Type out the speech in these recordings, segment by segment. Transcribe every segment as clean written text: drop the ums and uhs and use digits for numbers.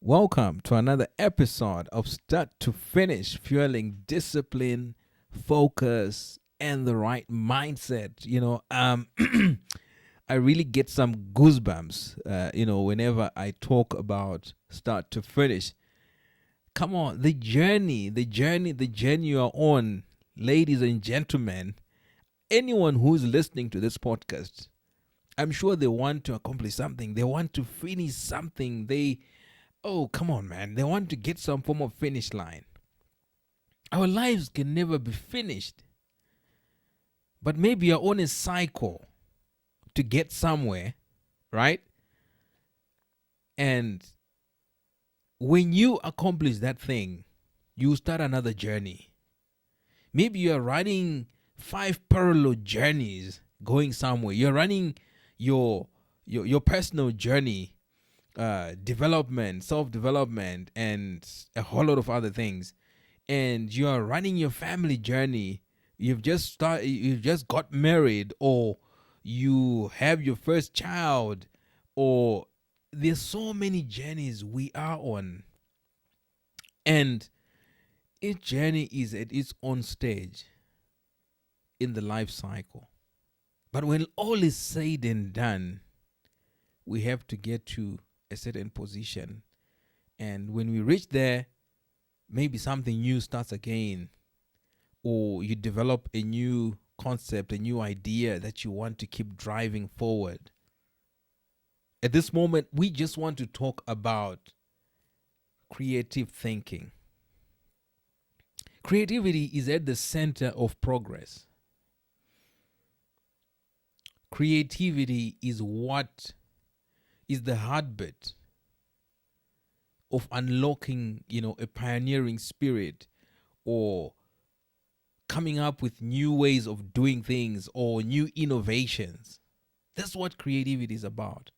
Welcome to another episode of Start to Finish, fueling discipline, focus, and the right mindset. I really get some goosebumps, whenever I talk about Start to Finish. Come on, the journey you are on, ladies and gentlemen, anyone who's listening to this podcast, I'm sure they want to accomplish something. They want to finish something. Oh, come on, man. They want to get some form of finish line. Our lives can never be finished, but maybe you're on a cycle to get somewhere, right? And when you accomplish that thing, you start another journey. Maybe you're running 5 parallel journeys going somewhere. You're running your personal journey, development, self-development, and a whole lot of other things. And you are running your family journey. You've just got married, or you have your first child, or there's so many journeys we are on. And each journey is at its own stage in the life cycle. But when all is said and done, we have to get to a certain position. And when we reach there, maybe something new starts again, or you develop a new concept, a new idea that you want to keep driving forward. At this moment, we just want to talk about creative thinking. Creativity is at the center of progress. Creativity is what is the heartbeat of unlocking, a pioneering spirit, or coming up with new ways of doing things or new innovations. That's what creativity is about.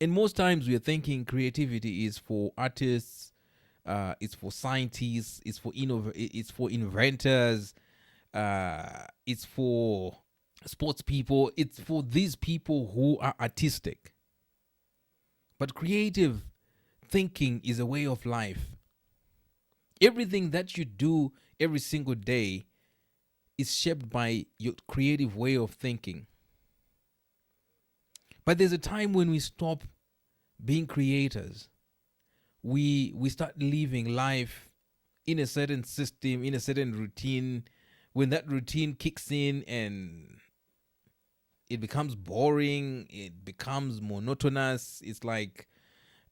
And most times we are thinking creativity is for artists, it's for scientists, it's for inventors, it's for sports people, it's for these people who are artistic. But creative thinking is a way of life. Everything that you do every single day is shaped by your creative way of thinking. But there's a time when we stop being creators. We start living life in a certain system, in a certain routine. When that routine kicks in and it becomes boring, it becomes monotonous. It's like,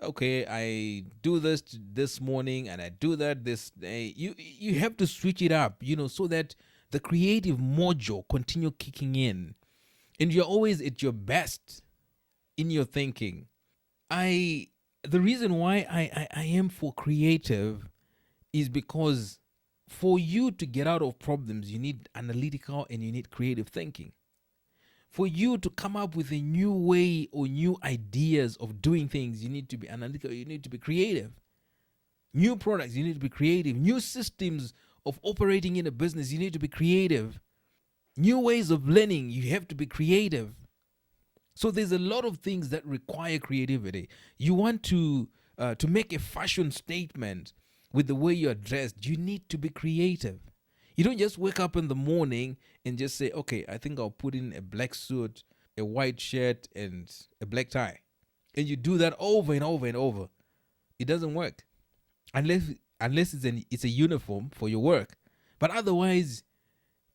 okay, I do this morning and I do that this day. You have to switch it up, so that the creative mojo continue kicking in, and you're always at your best in your thinking. The reason why I am for creative is because for you to get out of problems, you need analytical and you need creative thinking. For you to come up with a new way or new ideas of doing things, you need to be analytical, you need to be creative. New products, you need to be creative. New systems of operating in a business, you need to be creative. New ways of learning, you have to be creative. So there's a lot of things that require creativity. You want to make a fashion statement with the way you're dressed, you need to be creative. You don't just wake up in the morning and just say, okay, I think I'll put in a black suit, a white shirt, and a black tie. And you do that over and over and over. It doesn't work. Unless it's a uniform for your work. But otherwise,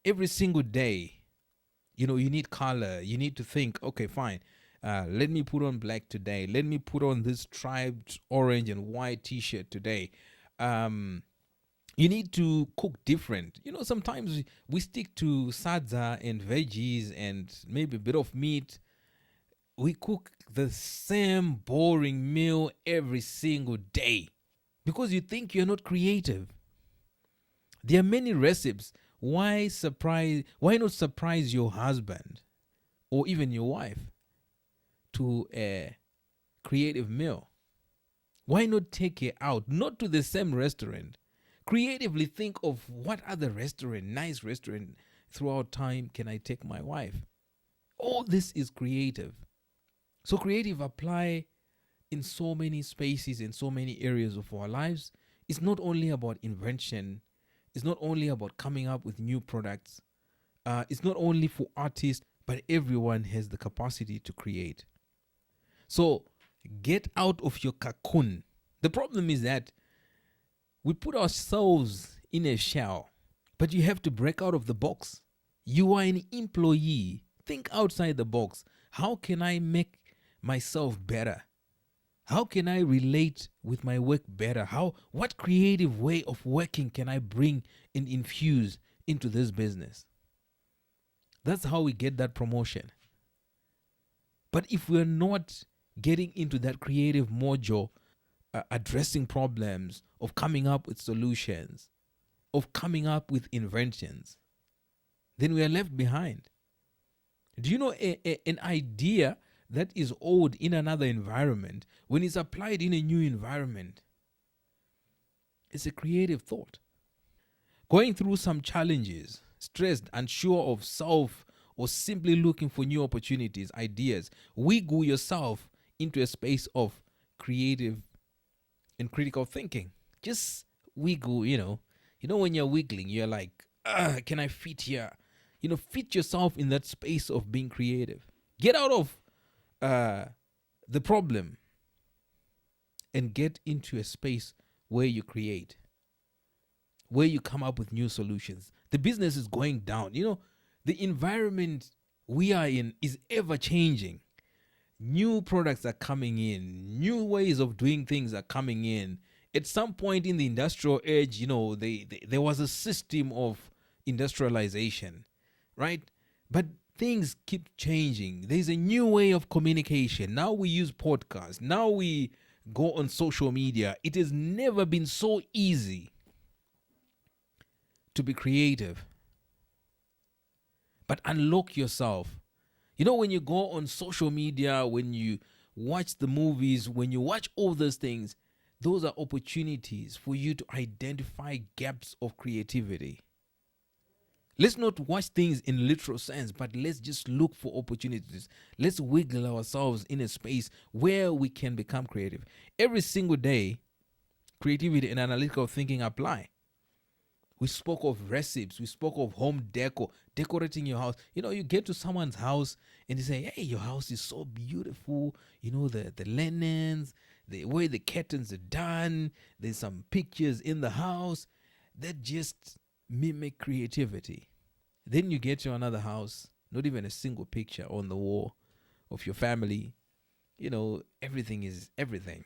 every single day, you need color. You need to think, okay, fine. Let me put on black today. Let me put on this striped orange and white t-shirt today. You need to cook different. Sometimes we stick to sadza and veggies and maybe a bit of meat. We cook the same boring meal every single day because you think you're not creative. There are many recipes. Why not surprise your husband or even your wife to a creative meal? Why not take her out, not to the same restaurant? Creatively think of what other nice restaurant throughout time can I take my wife? All this is creative. So creative apply in so many spaces, in so many areas of our lives. It's not only about invention, it's not only about coming up with new products, it's not only for artists, but everyone has the capacity to create. So get out of your cocoon. The problem is that we put ourselves in a shell, but you have to break out of the box. You are an employee. Think outside the box. How can I make myself better? How can I relate with my work better? What creative way of working can I bring and infuse into this business? That's how we get that promotion. But if we're not getting into that creative mojo, addressing problems, of coming up with solutions, of coming up with inventions, then we are left behind. Do you know an idea that is old in another environment, when it's applied in a new environment, it's a creative thought? Going through some challenges, stressed, unsure of self, or simply looking for new opportunities, ideas, wiggle yourself into a space of creative and critical thinking. Just wiggle, when you're wiggling, you're like, can I fit here? Fit yourself in that space of being creative. Get out of the problem and get into a space where you create, where you come up with new solutions. The business is going down. The environment we are in is ever changing. New products are coming in, new ways of doing things are coming in. At some point in the industrial age, there was a system of industrialization, right? But things keep changing. There's a new way of communication. Now we use podcasts. Now we go on social media. It has never been so easy to be creative. But unlock yourself. When you go on social media, when you watch the movies, when you watch all those things, those are opportunities for you to identify gaps of creativity. Let's not watch things in literal sense, but let's just look for opportunities. Let's wiggle ourselves in a space where we can become creative. Every single day, creativity and analytical thinking apply. We spoke of recipes. We spoke of home decor, decorating your house. You get to someone's house and they say, hey, your house is so beautiful. The linens, the way the curtains are done. There's some pictures in the house that just mimic creativity. Then you get to another house, not even a single picture on the wall of your family. Everything is everything.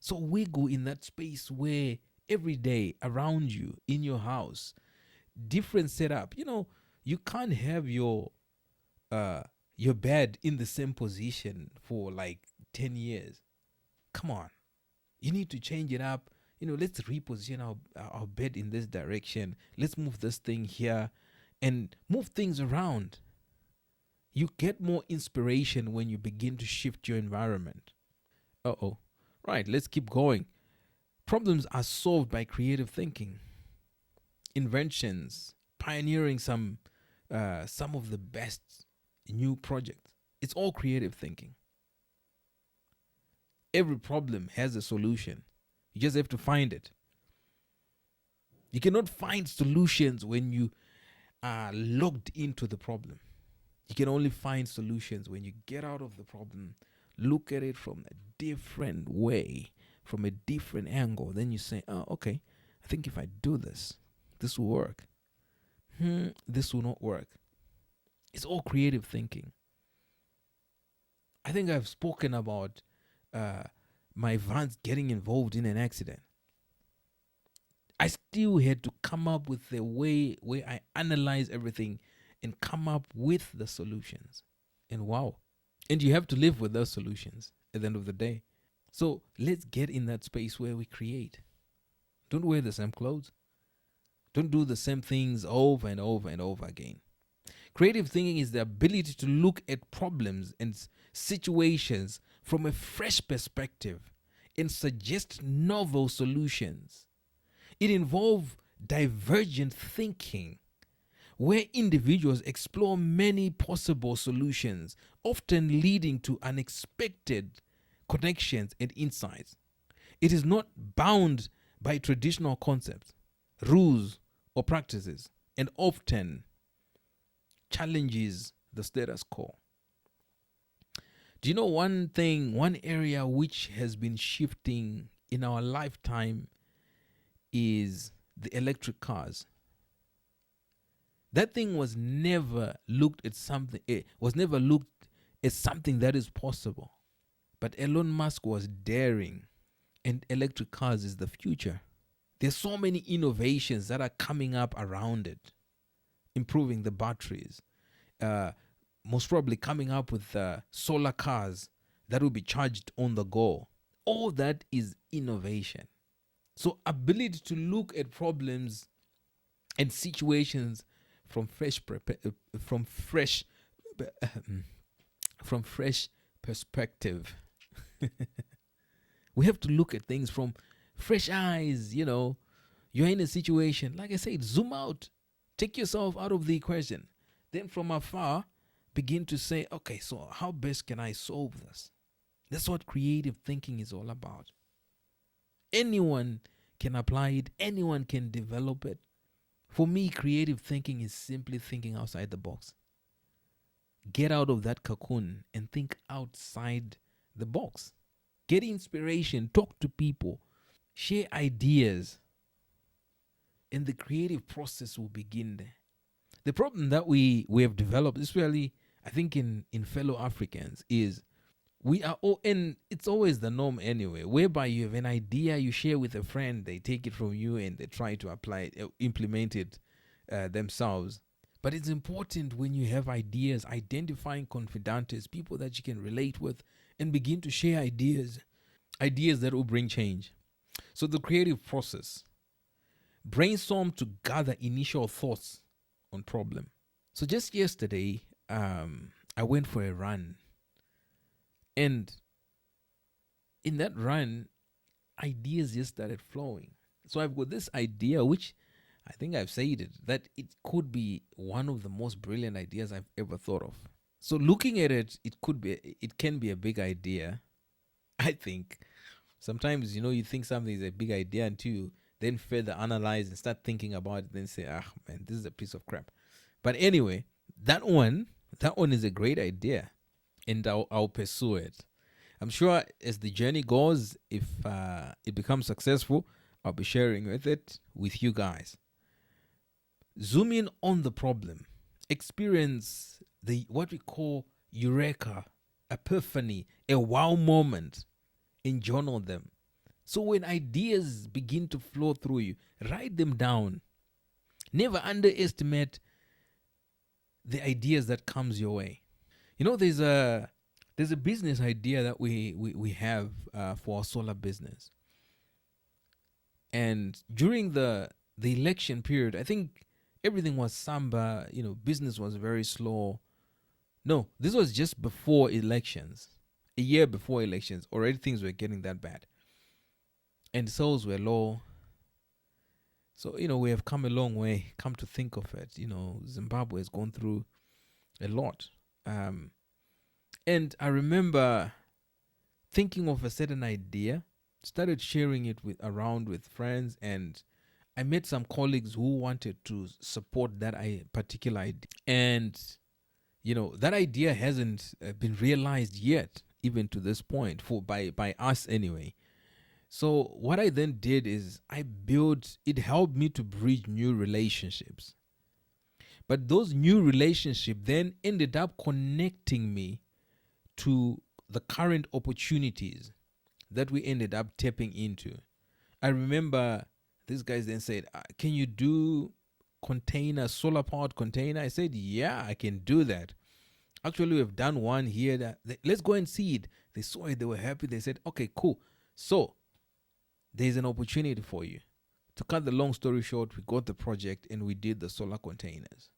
So wiggle in that space where every day around you, in your house, different setup. You can't have your bed in the same position for like 10 years. Come on. You need to change it up. Let's reposition our bed in this direction. Let's move this thing here and move things around. You get more inspiration when you begin to shift your environment. Right, let's keep going. Problems are solved by creative thinking, inventions, pioneering some of the best new projects. It's all creative thinking. Every problem has a solution. You just have to find it. You cannot find solutions when you are locked into the problem. You can only find solutions when you get out of the problem, look at it from a different way, from a different angle. Then you say, okay, I think if I do this, this will work. This will not work. It's all creative thinking. I think I've spoken about my Vans getting involved in an accident. I still had to come up with the way where I analyze everything and come up with the solutions. And wow. And you have to live with those solutions at the end of the day. So let's get in that space where we create. Don't wear the same clothes. Don't do the same things over and over and over again. Creative thinking is the ability to look at problems and situations from a fresh perspective and suggest novel solutions. It involves divergent thinking, where individuals explore many possible solutions, often leading to unexpected connections, and insights. It is not bound by traditional concepts, rules, or practices, and often challenges the status quo. Do you know one thing, one area which has been shifting in our lifetime is the electric cars? That thing was never looked at something, it was never looked as something that is possible. But Elon Musk was daring, and electric cars is the future. There's so many innovations that are coming up around it, improving the batteries, most probably coming up with solar cars that will be charged on the go. All that is innovation. So ability to look at problems and situations from from fresh from fresh perspective. We have to look at things from fresh eyes. You're in a situation, like I said, zoom out, take yourself out of the equation, then from afar begin to say, okay, so how best can I solve this? That's what creative thinking is all about. Anyone can apply it, anyone can develop it. For me, creative thinking is simply thinking outside the box. Get out of that cocoon and think outside the box. Get inspiration, talk to people, share ideas, and the creative process will begin there. The problem that we have developed, especially I think in fellow Africans, is we are all, and it's always the norm anyway, whereby you have an idea, you share with a friend, they take it from you and they try to apply it, implement it themselves. But it's important when you have ideas, identifying confidantes, people that you can relate with, and begin to share ideas that will bring change. So the creative process, brainstorm to gather initial thoughts on problem. So just yesterday, I went for a run, and in that run, ideas just started flowing. So I've got this idea, which I think I've said it, that it could be one of the most brilliant ideas I've ever thought of. So looking at it, it can be a big idea. I think sometimes, you think something is a big idea until you then further analyze and start thinking about it, then say, man, this is a piece of crap. But anyway, that one is a great idea, and I'll pursue it. I'm sure as the journey goes, if it becomes successful, I'll be sharing with you guys. Zoom in on the problem. Experience what we call eureka, epiphany, a wow moment, and journal them. So when ideas begin to flow through you, write them down. Never underestimate the ideas that comes your way. There's a business idea that we have for our solar business. And during the election period, I think everything was samba, business was very slow. No, this was just before elections. A year before elections, already things were getting that bad. And sales were low. So, we have come a long way, come to think of it. Zimbabwe has gone through a lot. And I remember thinking of a certain idea, started sharing it around with friends, and I met some colleagues who wanted to support that particular idea. And, that idea hasn't been realized yet, even to this point, by us anyway. So what I then did is it helped me to bridge new relationships. But those new relationships then ended up connecting me to the current opportunities that we ended up tapping into. I remember these guys then said, can you do solar powered container? I said, yeah, I can do that. Actually, we've done one here. Let's go and see it. They saw it. They were happy. They said, okay, cool. So there's an opportunity for you. To cut the long story short, we got the project and we did the solar containers.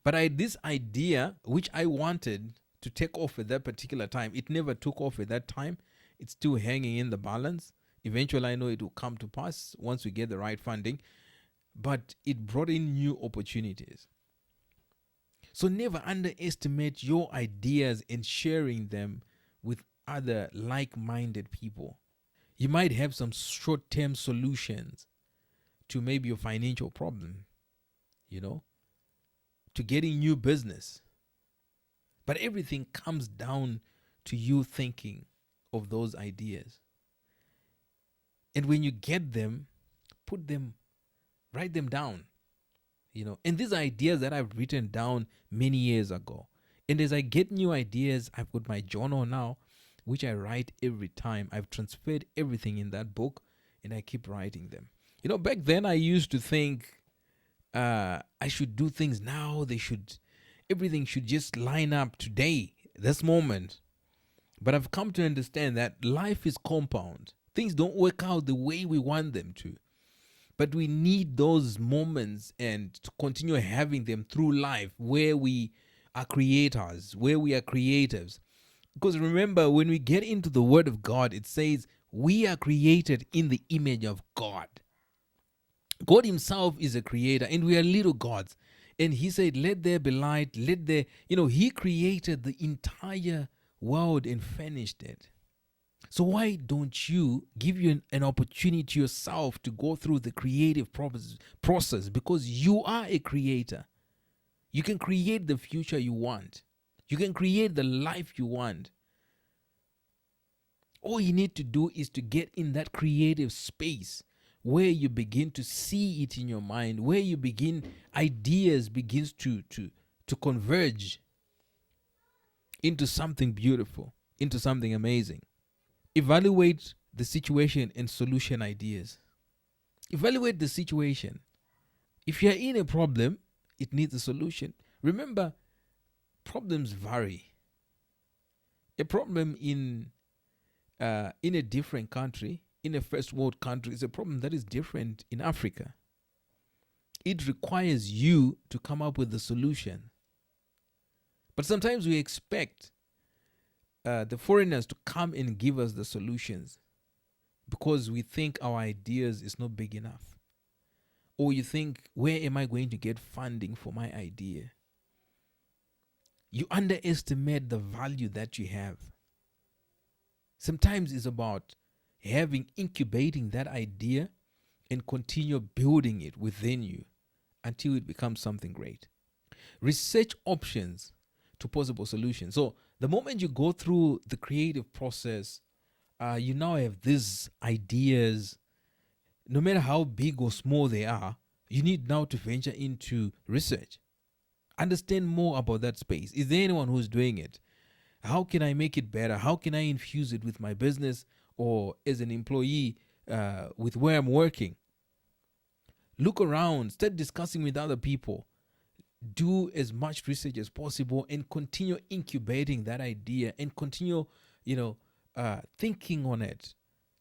But I had this idea which I wanted to take off at that particular time. It never took off at that time. It's still hanging in the balance. Eventually, I know it will come to pass once we get the right funding. But it brought in new opportunities. So never underestimate your ideas and sharing them with other like-minded people. You might have some short-term solutions to maybe your financial problem, you know, to getting new business. But everything comes down to you thinking of those ideas. And when you get them, put them, write them down, And these ideas that I've written down many years ago. And as I get new ideas, I've got my journal now, which I write every time. I've transferred everything in that book and I keep writing them. Back then I used to think I should do things now. Everything should just line up today, this moment. But I've come to understand that life is compound. Things don't work out the way we want them to. But we need those moments and to continue having them through life where we are creators, where we are creatives. Because remember, when we get into the Word of God, it says we are created in the image of God. God himself is a creator and we are little gods. And he said, let there be light, he created the entire world and finished it. So why don't you give you an opportunity yourself to go through the creative process? Because you are a creator. You can create the future you want. You can create the life you want. All you need to do is to get in that creative space where you begin to see it in your mind, where ideas begins to converge into something beautiful, into something amazing. Evaluate the situation and solution ideas. Evaluate the situation. If you're in a problem, it needs a solution. Remember, problems vary. A problem in a different country, in a first world country, is a problem that is different in Africa. It requires you to come up with the solution. But sometimes we expect the foreigners to come and give us the solutions because we think our ideas is not big enough. Or you think, where am I going to get funding for my idea? You underestimate the value that you have. Sometimes it's about incubating that idea and continue building it within you until it becomes something great. Research options to possible solutions. So the moment you go through the creative process, you now have these ideas. No matter how big or small they are, you need now to venture into research. Understand more about that space. Is there anyone who's doing it? How can I make it better? How can I infuse it with my business or as an employee with where I'm working? Look around, start discussing with other people. Do as much research as possible and continue incubating that idea and continue, thinking on it,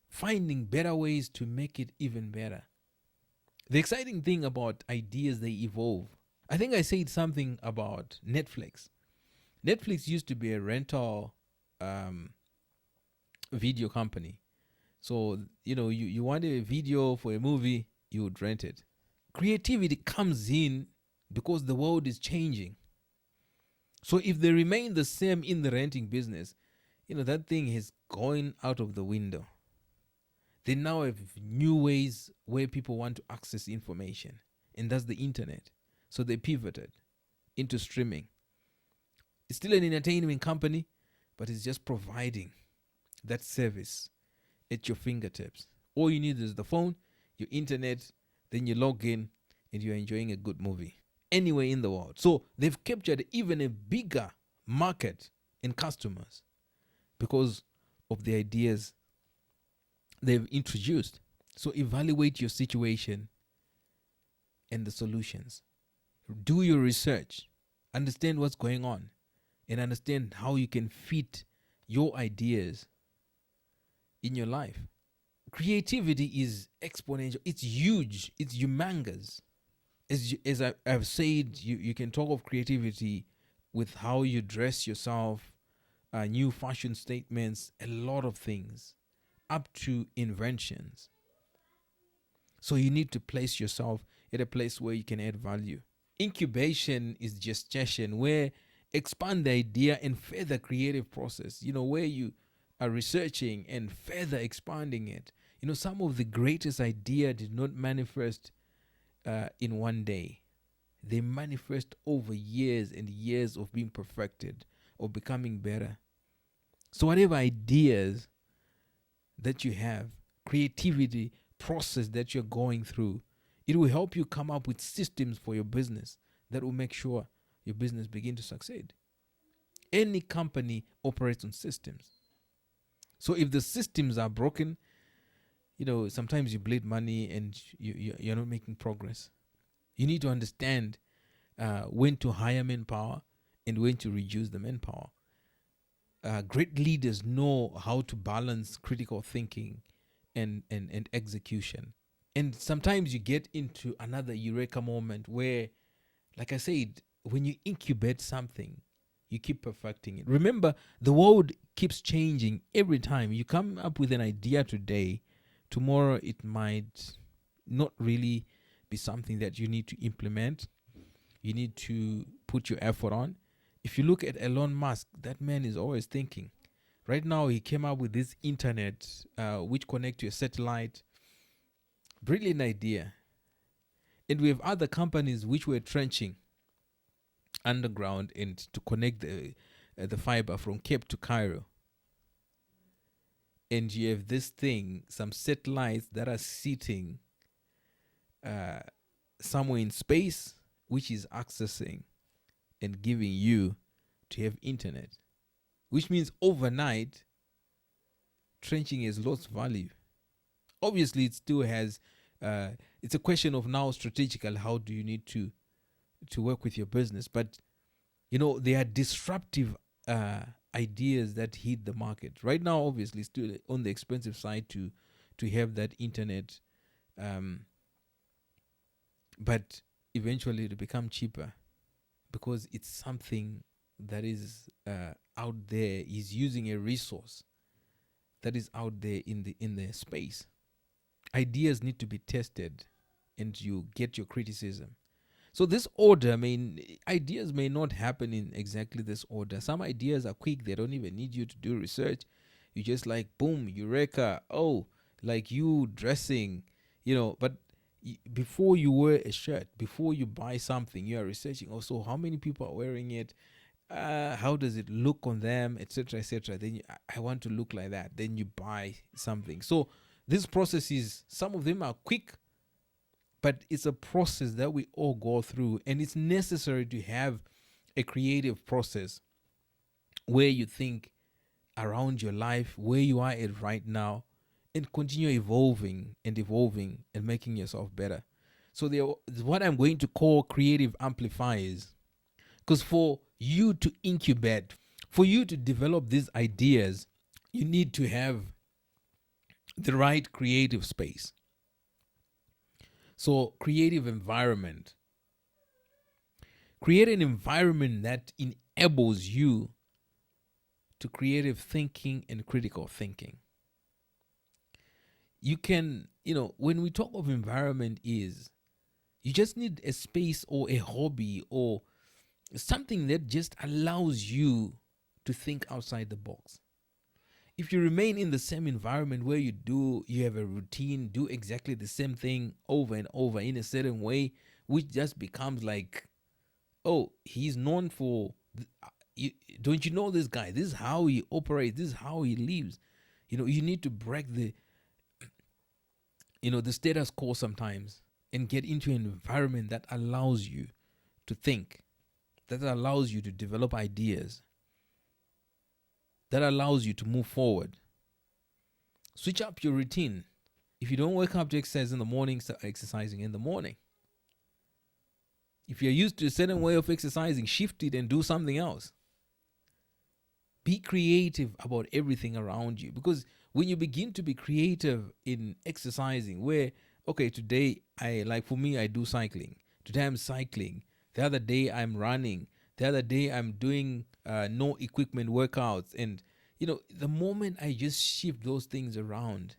finding better ways to make it even better. The exciting thing about ideas, they evolve. I think I said something about Netflix. Netflix used to be a rental video company. So, you wanted a video for a movie, you would rent it. Creativity comes in because the world is changing. So if they remain the same in the renting business, that thing is going out of the window. They now have new ways where people want to access information, and that's the internet. So they pivoted into streaming. It's still an entertainment company, but it's just providing that service at your fingertips. All you need is the phone, your internet, then you log in and you're enjoying a good movie anywhere in the world. So they've captured even a bigger market and customers because of the ideas they've introduced. So evaluate your situation and the solutions. Do your research. Understand what's going on and understand how you can fit your ideas in your life. Creativity is exponential. It's huge. It's humongous. As I've said, you can talk of creativity with how you dress yourself, new fashion statements, a lot of things, up to inventions. So you need to place yourself at a place where you can add value. Incubation is gestation, where expand the idea and further creative process, where you researching and further expanding it. Some of the greatest idea did not manifest in one day. They manifest over years and years of being perfected or becoming better. So whatever ideas that you have, creativity process that you're going through, it will help you come up with systems for your business that will make sure your business begin to succeed. Any company operates on systems. So if the systems are broken, sometimes you bleed money and you're not making progress. You need to understand when to hire manpower and when to reduce the manpower. Great leaders know how to balance critical thinking and execution. And sometimes you get into another eureka moment where, like I said, when you incubate something, you keep perfecting it. Remember, the world keeps changing every time. You come up with an idea today, tomorrow it might not really be something that you need to implement. You need to put your effort on. If you look at Elon Musk, that man is always thinking. Right now, he came up with this internet, which connect to a satellite. Brilliant idea. And we have other companies which were trenching underground and to connect the fiber from Cape to Cairo. And you have this thing, some satellites that are sitting somewhere in space, which is accessing and giving you to have internet, which means overnight trenching has lost value. Obviously, it still has. It's a question of now strategical. How do you need to work with your business? But there are disruptive ideas that hit the market right now. Obviously, still on the expensive side to have that internet, but eventually it'll become cheaper because it's something that is out there. Is using a resource that is out there in the space. Ideas need to be tested, and you get your criticism. So this order, ideas may not happen in exactly this order. Some ideas are quick; they don't even need you to do research. You just like boom, eureka! Oh, like you dressing, But before you wear a shirt, before you buy something, you are researching also how many people are wearing it, how does it look on them, etc., etc. Then I want to look like that. Then you buy something. So these processes, some of them are quick, but it's a process that we all go through, and it's necessary to have a creative process where you think around your life, where you are at right now, and continue evolving and making yourself better. So what I'm going to call creative amplifiers, because for you to incubate, for you to develop these ideas, you need to have the right creative space. So creative environment. Create an environment that enables you to creative thinking and critical thinking. You can, when we talk of environment, is you just need a space or a hobby or something that just allows you to think outside the box. If you remain in the same environment where you have a routine, do exactly the same thing over and over in a certain way, which just becomes like, oh, he's known for, don't you know this guy? This is how he operates. This is how he lives. You need to break the status quo sometimes and get into an environment that allows you to think, that allows you to develop ideas, that allows you to move forward. Switch up your routine. If you don't wake up to exercise in the morning, start exercising in the morning. If you're used to a certain way of exercising, shift it and do something else. Be creative about everything around you, because when you begin to be creative in exercising, where, okay, today for me, I do cycling. Today I'm cycling. The other day I'm running. The other day I'm doing no equipment workouts. And, the moment I just shift those things around,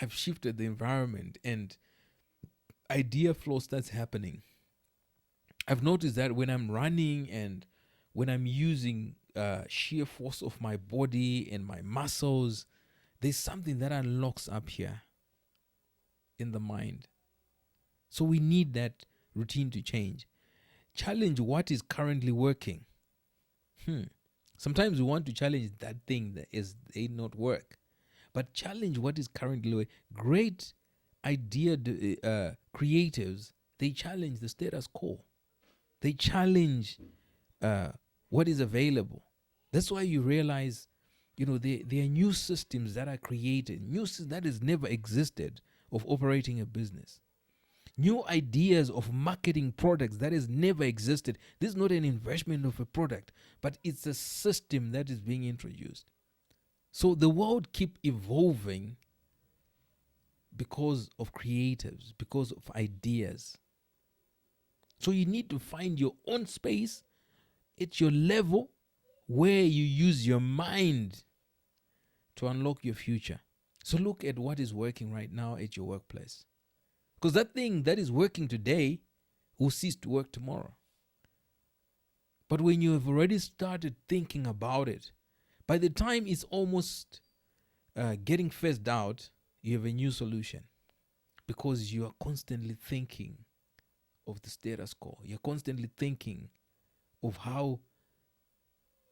I've shifted the environment and idea flow starts happening. I've noticed that when I'm running and when I'm using sheer force of my body and my muscles. There's something that unlocks up here in the mind. So we need that routine to change. Challenge what is currently working. Sometimes we want to challenge that thing that is they not work, but challenge what is currently working. Great idea creatives, they challenge the status quo. They challenge what is available. That's why you realize, there are new systems that are created, new that has never existed of operating a business. New ideas of marketing products that has never existed. This is not an investment of a product, but it's a system that is being introduced. So the world keep evolving because of creatives, because of ideas. So you need to find your own space at your level where you use your mind to unlock your future. So look at what is working right now at your workplace. Because that thing that is working today will cease to work tomorrow. But when you have already started thinking about it, by the time it's almost getting phased out, you have a new solution. Because you are constantly thinking of the status quo. You're constantly thinking of how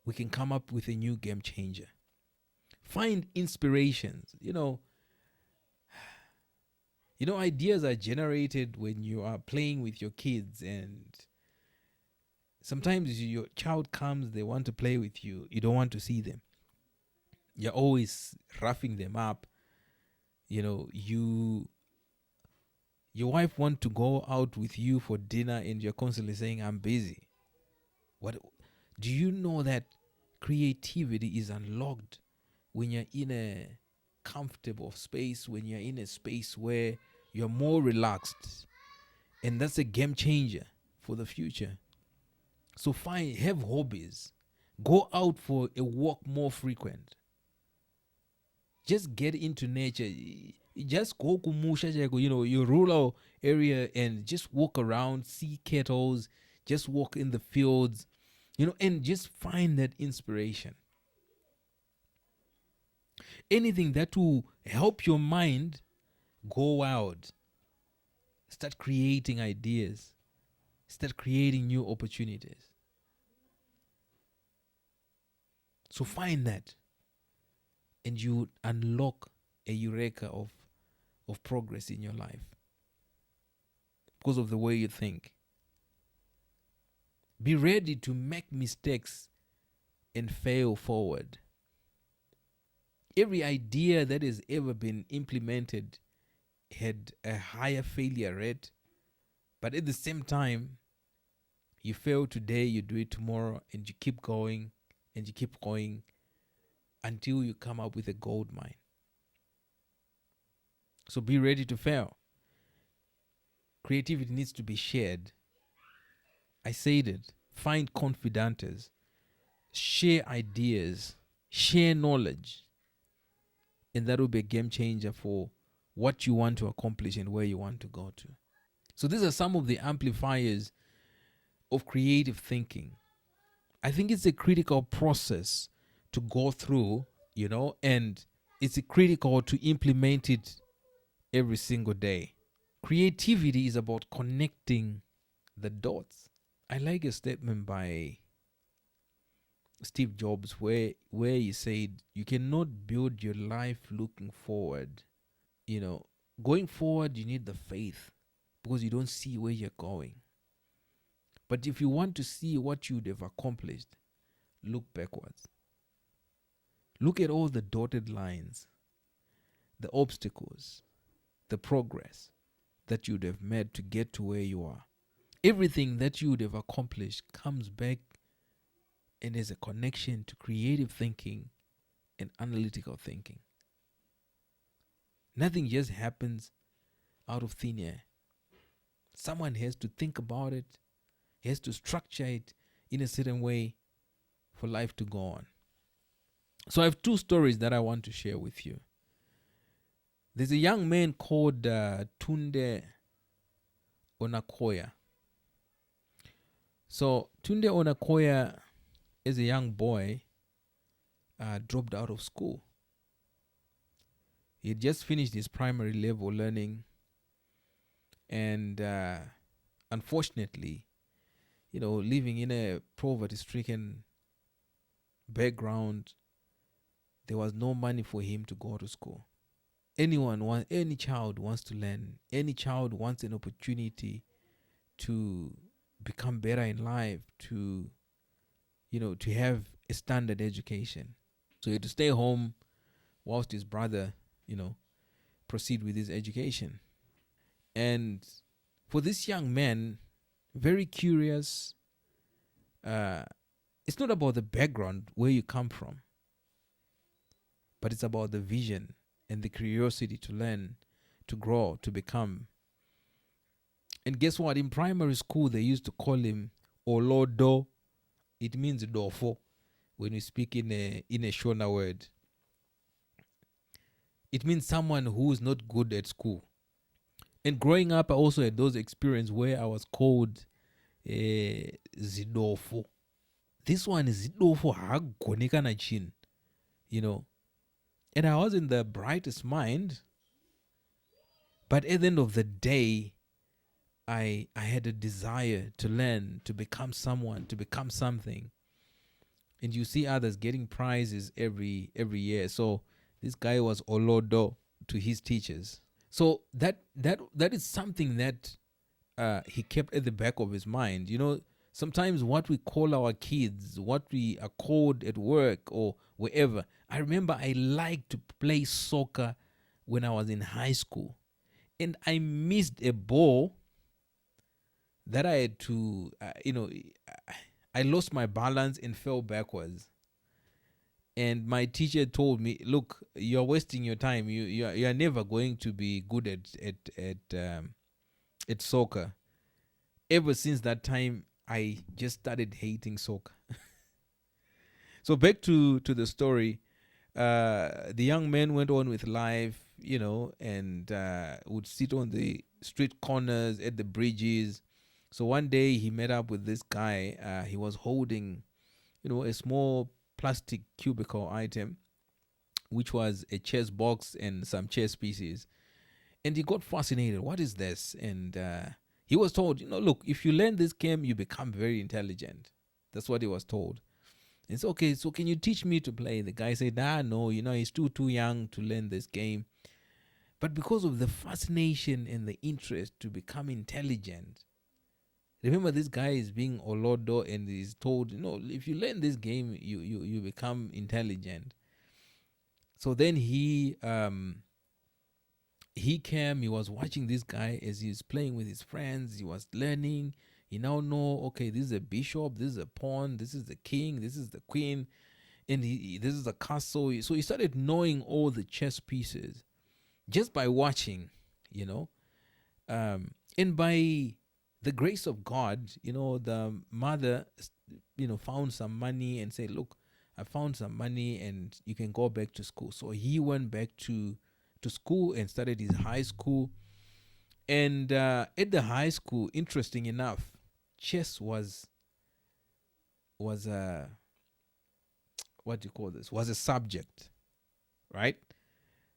we can come up with a new game changer. Find inspirations. Ideas are generated when you are playing with your kids, and sometimes your child comes, they want to play with you. You don't want to see them. You're always roughing them up. Your wife wants to go out with you for dinner, and you're constantly saying, I'm busy. What do you know that creativity is unlocked when you're in a comfortable space, when you're in a space where you're more relaxed? And that's a game changer for the future. So have hobbies. Go out for a walk more frequent. Just get into nature. Just go kumusha, your rural area, and just walk around, see kettles, just walk in the fields, and just find that inspiration. Anything that will help your mind go wild. Start creating ideas. Start creating new opportunities. So find that, and you unlock a eureka of progress in your life because of the way you think. Be ready to make mistakes and fail forward. Every idea that has ever been implemented had a higher failure rate, but at the same time, you fail today, you do it tomorrow, and you keep going and you keep going until you come up with a gold mine. So be ready to fail. Creativity needs to be shared. I said it. Find confidanters. Share ideas. Share knowledge. And that will be a game changer for what you want to accomplish and where you want to go to. So these are some of the amplifiers of creative thinking. I think it's a critical process to go through, and it's critical to implement it every single day. Creativity is about connecting the dots. I like a statement by Steve Jobs where he said, you cannot build your life looking forward. Going forward, you need the faith because you don't see where you're going. But if you want to see what you'd have accomplished, look backwards. Look at all the dotted lines, the obstacles, the progress that you'd have made to get to where you are. Everything that you would have accomplished comes back and is a connection to creative thinking and analytical thinking. Nothing just happens out of thin air. Someone has to think about it, has to structure it in a certain way for life to go on. So I have two stories that I want to share with you. There's a young man called Tunde Onakoya. So Tunde Onakoya as a young boy, dropped out of school. He had just finished his primary level learning, and unfortunately, living in a poverty-stricken background, there was no money for him to go to school. Any child wants to learn. Any child wants an opportunity to become better in life, to have a standard education. So he had to stay home whilst his brother, proceed with his education. And for this young man, very curious, it's not about the background where you come from, but it's about the vision and the curiosity to learn, to grow, to become. And guess what? In primary school, they used to call him Olodo. It means dofo when we speak in a Shona word. It means someone who is not good at school. And growing up, I also had those experiences where I was called Zidofo. This one is Zidofo Hagonekana Chin, And I was in the brightest mind. But at the end of the day, I had a desire to learn, to become someone, to become something. And you see others getting prizes every year. So this guy was Olodo to his teachers. So that is something that he kept at the back of his mind. Sometimes what we call our kids, what we are called at work or wherever. I remember I liked to play soccer when I was in high school. And I missed a ball that I had to, I lost my balance and fell backwards. And my teacher told me, "Look, you're wasting your time. You are never going to be good at soccer." Ever since that time, I just started hating soccer. So back to the story. The young man went on with life, and would sit on the street corners, at the bridges. So one day he met up with this guy. He was holding, a small plastic cubicle item, which was a chess box and some chess pieces. And he got fascinated. What is this? And he was told, look, if you learn this game, you become very intelligent. That's what he was told. And it's okay. So can you teach me to play? The guy said, no, he's too young to learn this game. But because of the fascination and the interest to become intelligent, remember this guy is being Olodo and is told, if you learn this game, you become intelligent. So then he came, he was watching this guy as he's playing with his friends, he was learning. He now know, okay, this is a bishop, this is a pawn, this is the king, this is the queen, and this is a castle. So he started knowing all the chess pieces just by watching, and by the grace of God, the mother, found some money and said, look, I found some money and you can go back to school. So he went back to school and started his high school. And at the high school, interesting enough, chess was a, what do you call this? Was a subject, right?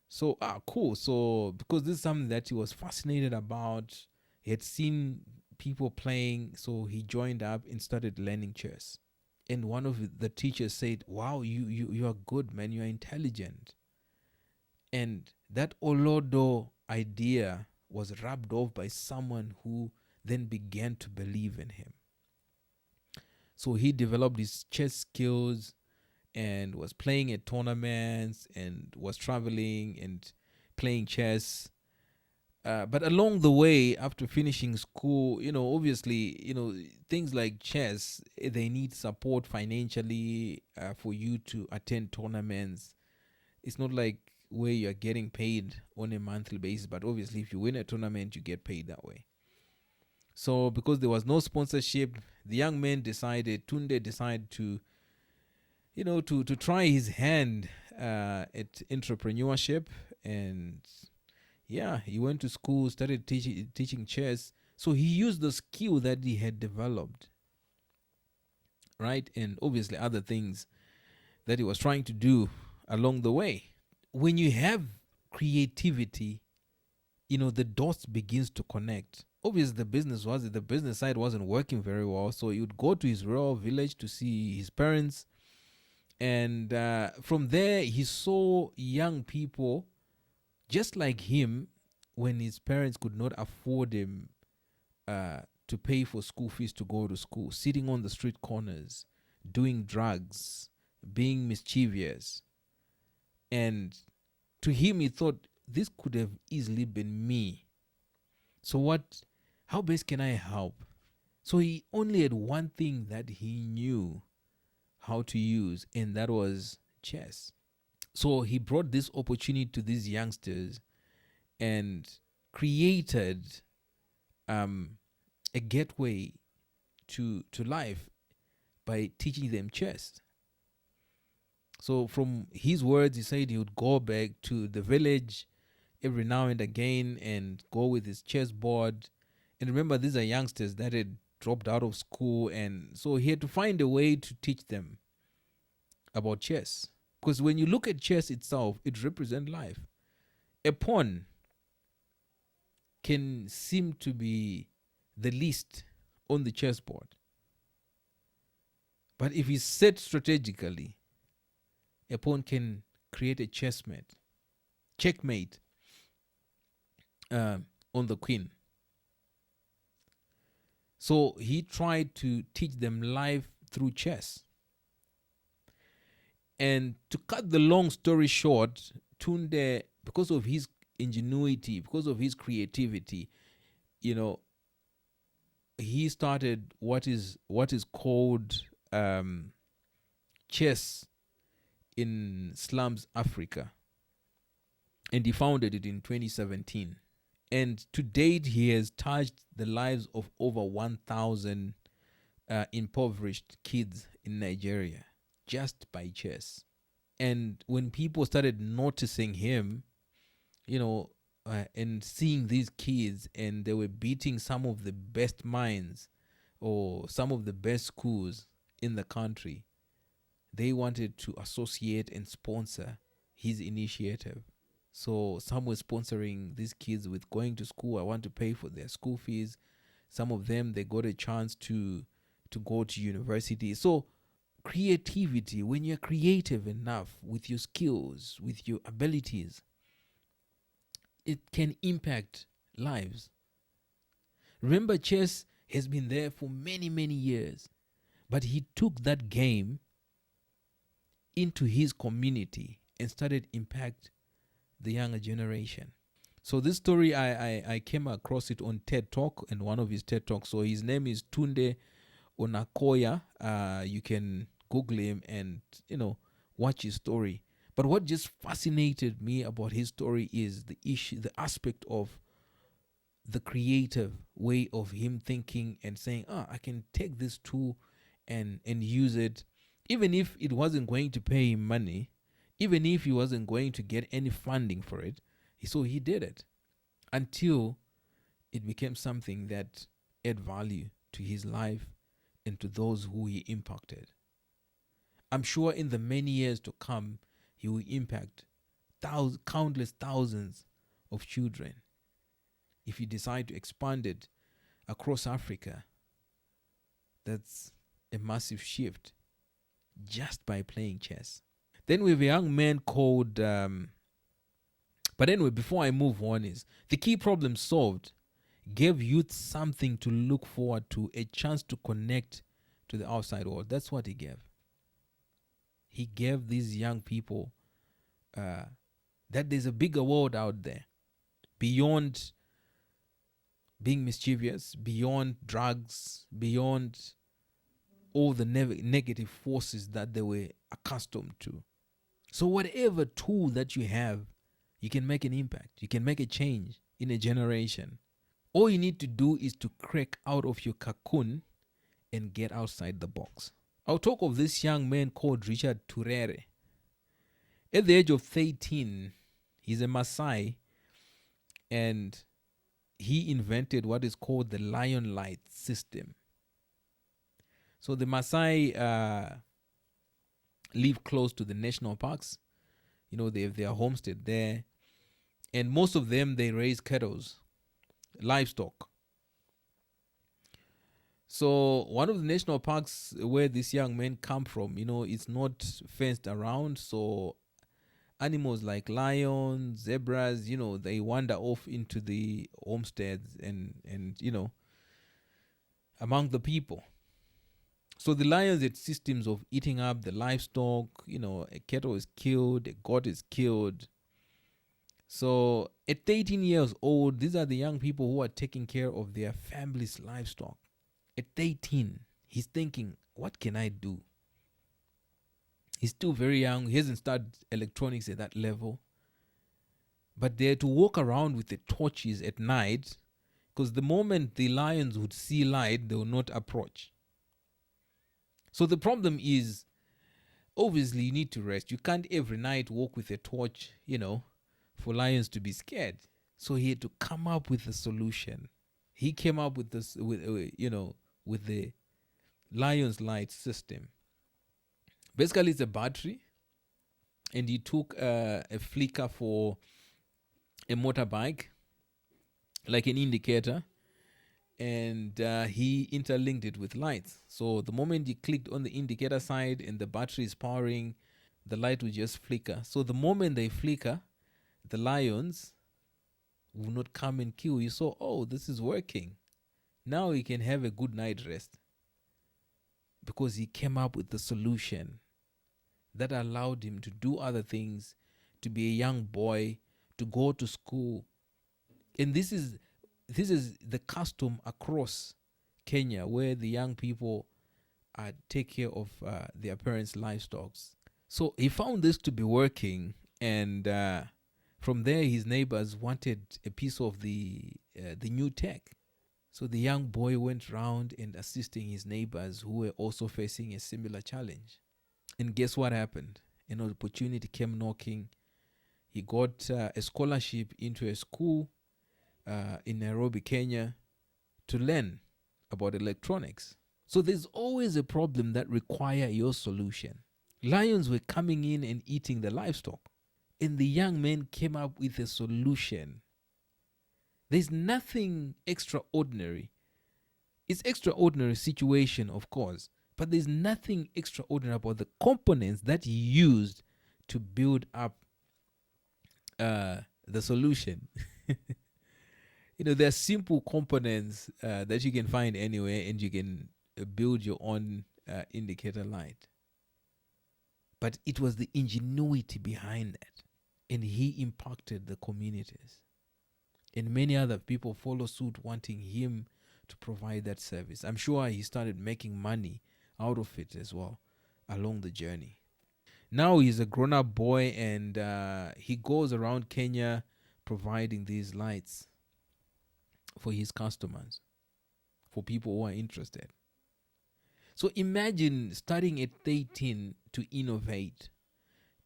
So cool. So because this is something that he was fascinated about, he had seen people playing, so he joined up and started learning chess. And one of the teachers said, "Wow, you are good, man. You are intelligent." And that Olodo idea was rubbed off by someone who then began to believe in him. So he developed his chess skills and was playing at tournaments and was traveling and playing chess. But along the way, after finishing school, obviously, things like chess, they need support financially for you to attend tournaments. It's not like where you're getting paid on a monthly basis, but obviously, if you win a tournament, you get paid that way. So, because there was no sponsorship, the young man Tunde decided to, to try his hand at entrepreneurship. And yeah, he went to school, started teaching chess. So he used the skill that he had developed right? And obviously other things that he was trying to do along the way. When you have creativity, the dots begins to connect. Obviously, the business side wasn't working very well, so he would go to his rural village to see his parents, and from there he saw young people just like him when his parents could not afford him to pay for school fees to go to school, sitting on the street corners, doing drugs, being mischievous. And to him, he thought this could have easily been me. So, how best can I help? So, he only had one thing that he knew how to use, and that was chess. So, he brought this opportunity to these youngsters and created a gateway to life by teaching them chess. So from his words, he said he would go back to the village every now and again and go with his chessboard. And remember, these are youngsters that had dropped out of school, and so he had to find a way to teach them about chess. Because when you look at chess itself, it represents life. A pawn can seem to be the least on the chessboard. But if it's set strategically, a pawn can create a checkmate on the queen. So he tried to teach them life through chess. And to cut the long story short, Tunde, because of his ingenuity, because of his creativity, he started what is called chess in slums Africa, and he founded it in 2017. And to date, he has touched the lives of over 1,000 impoverished kids in Nigeria just by chess. And when people started noticing him, and seeing these kids, and they were beating some of the best minds or some of the best schools in the country, they wanted to associate and sponsor his initiative. So some were sponsoring these kids with going to school. I want to pay for their school fees. Some of them, they got a chance to go to university. So creativity, when you're creative enough with your skills, with your abilities, it can impact lives. Remember, chess has been there for many, many years, but he took that game into his community and started impact the younger generation. So this story, I came across it on TED Talk, and one of his TED Talks. So his name is Tunde Onakoya. You can Google him and watch his story. But what just fascinated me about his story is the aspect of the creative way of him thinking and saying, I can take this tool and use it, even if it wasn't going to pay him money, even if he wasn't going to get any funding for it. So he did it until it became something that add value to his life and to those who he impacted. I'm sure in the many years to come, he will impact countless thousands of children if you decide to expand it across Africa. That's a massive shift just by playing chess. Then we have a young man called but anyway, before I move on, is the key problem solved gave youth something to look forward to, a chance to connect to the outside world. That's what he gave. He gave these young people that there's a bigger world out there beyond being mischievous, beyond drugs, beyond all the negative forces that they were accustomed to. So whatever tool that you have, you can make an impact. You can make a change in a generation. All you need to do is to crack out of your cocoon and get outside the box. I'll talk of this young man called Richard Turere. At the age of 13, he's a Maasai, and he invented what is called the Lion Light system. So the Maasai live close to the national parks. They have their homestead there, and most of them they raise cattle, livestock. So one of the national parks where these young men come from, it's not fenced around. So animals like lions, zebras, they wander off into the homesteads and among the people. So the lions had systems of eating up the livestock. A cattle is killed, a goat is killed. So at 18 years old, these are the young people who are taking care of their family's livestock. At 18, he's thinking, what can I do? He's still very young. He hasn't started electronics at that level. But they're to walk around with the torches at night, because the moment the lions would see light, they will not approach. So the problem is, obviously, you need to rest. You can't every night walk with a torch, for lions to be scared. So he had to come up with a solution. He came up with this, with the Lion's Light system. Basically, it's a battery, and he took a flicker for a motorbike, like an indicator, and he interlinked it with lights. So the moment he clicked on the indicator side and the battery is powering, the light will just flicker. So the moment they flicker, the lions will not come and kill you. So, this is working. Now he can have a good night rest, because he came up with the solution that allowed him to do other things, to be a young boy, to go to school. And this is the custom across Kenya, where the young people take care of their parents' livestock. So he found this to be working, and from there his neighbors wanted a piece of the new tech. So the young boy went round and assisting his neighbors who were also facing a similar challenge. And guess what happened? An opportunity came knocking. He got a scholarship into a school in Nairobi, Kenya, to learn about electronics. So there's always a problem that requires your solution. Lions were coming in and eating the livestock, and the young man came up with a solution. There's nothing extraordinary. It's extraordinary situation, of course, but there's nothing extraordinary about the components that he used to build up the solution. There are simple components that you can find anywhere, and you can build your own indicator light. But it was the ingenuity behind that, and he impacted the communities. And many other people follow suit, wanting him to provide that service. I'm sure he started making money out of it as well along the journey. Now he's a grown-up boy, and he goes around Kenya providing these lights for his customers, for people who are interested. So imagine starting at 18 to innovate,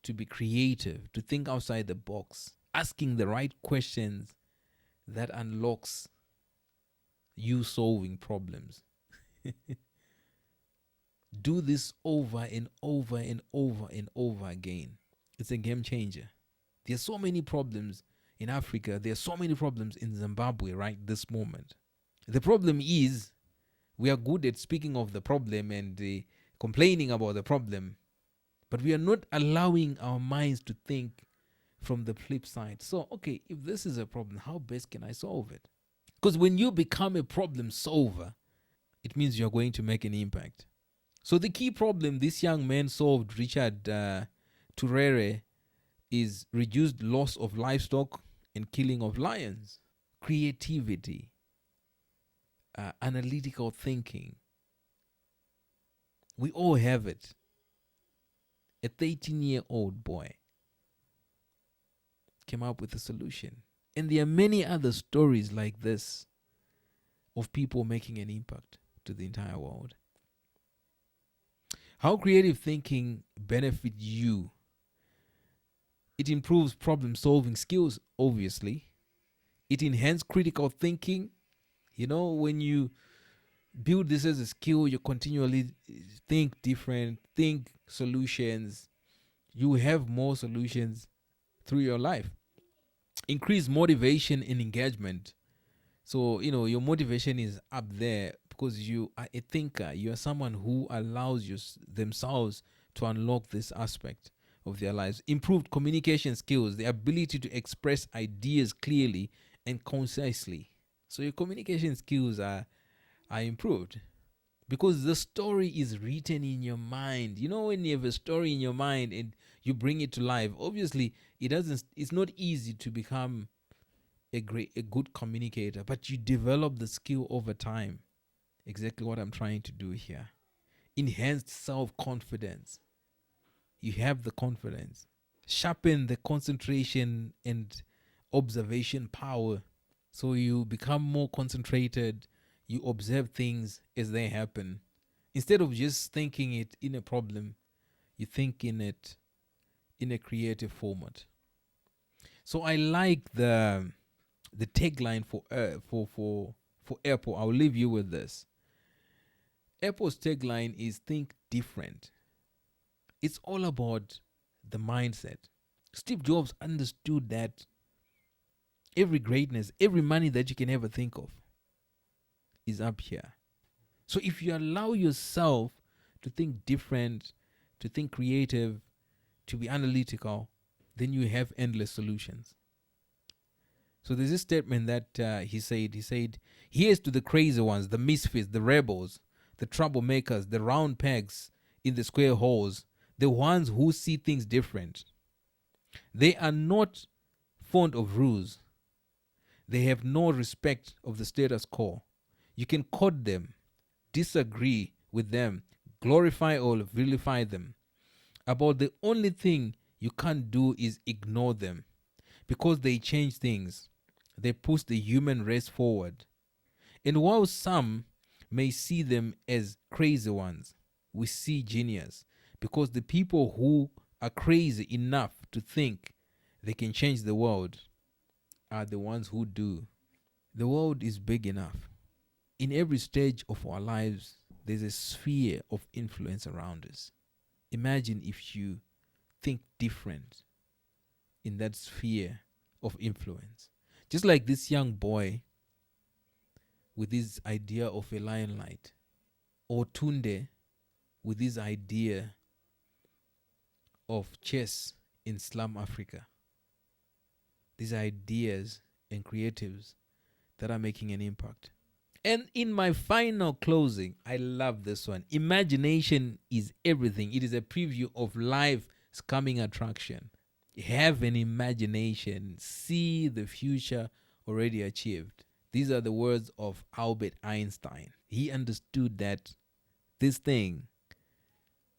to be creative, to think outside the box, asking the right questions that unlocks you solving problems. Do this over and over and over and over again. It's a game changer. There's so many problems in Africa. There's so many problems in Zimbabwe right this moment. The problem is, we are good at speaking of the problem and complaining about the problem, but we are not allowing our minds to think from the flip side. So, okay, if this is a problem, how best can I solve it? Because when you become a problem solver, it means you're going to make an impact. So the key problem this young man solved, Richard Turere, is reduced loss of livestock and killing of lions. Creativity, analytical thinking. We all have it. A 13-year-old boy came up with a solution. And there are many other stories like this of people making an impact to the entire world. How creative thinking benefits you? It improves problem-solving skills, obviously. It enhances critical thinking. When you build this as a skill. You continually think different, think solutions. You have more solutions through your life. Increase motivation and engagement. So, your motivation is up there because you are a thinker. You are someone who allows themselves to unlock this aspect of their lives. Improved communication skills, the ability to express ideas clearly and concisely. So your communication skills are improved because the story is written in your mind. When you have a story in your mind and you bring it to life, obviously it's not easy to become a good communicator, but you develop the skill over time. Exactly what I'm trying to do here. Enhanced self-confidence. You have the confidence. Sharpen the concentration and observation power. So you become more concentrated. You observe things as they happen. Instead of just thinking it in a problem, you think in it in a creative format. So I like the tagline for Apple. I'll leave you with this. Apple's tagline is "Think different." It's all about the mindset. Steve Jobs understood that every greatness, every money that you can ever think of is up here. So if you allow yourself to think different, to think creative, to be analytical, then you have endless solutions. So there's this statement that he said, "Here's to the crazy ones, the misfits, the rebels, the troublemakers, the round pegs in the square holes, the ones who see things different. They are not fond of rules. They have no respect of the status quo. You can quote them, disagree with them, glorify or vilify them. About the only thing you can't do is ignore them, because they change things. They push the human race forward. And while some may see them as crazy ones, we see genius, because the people who are crazy enough to think they can change the world are the ones who do." The world is big enough. In every stage of our lives, there's a sphere of influence around us. Imagine if you think different in that sphere of influence. Just like this young boy with his idea of a lion light, or Tunde with his idea of chess in slum Africa. These ideas and creatives that are making an impact. And in my final closing, I love this one. Imagination is everything. It is a preview of life's coming attraction. Have an imagination. See the future already achieved. These are the words of Albert Einstein. He understood that this thing,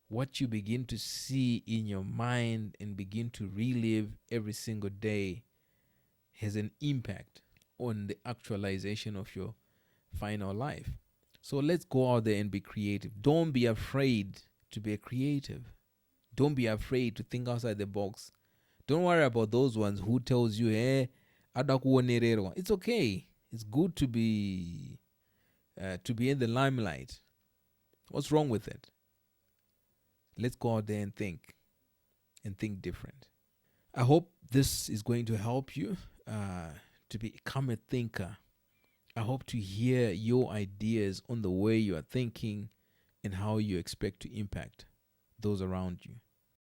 what you begin to see in your mind and begin to relive every single day, has an impact on the actualization of your final life. So let's go out there and be creative. Don't be afraid to be creative. Don't be afraid to think outside the box. Don't worry about those ones who tells you, "Hey, adakuonerero." It's okay. It's good to be in the limelight. What's wrong with it? Let's go out there and think different. I hope this is going to help you to become a thinker. I hope to hear your ideas on the way you are thinking and how you expect to impact those around you.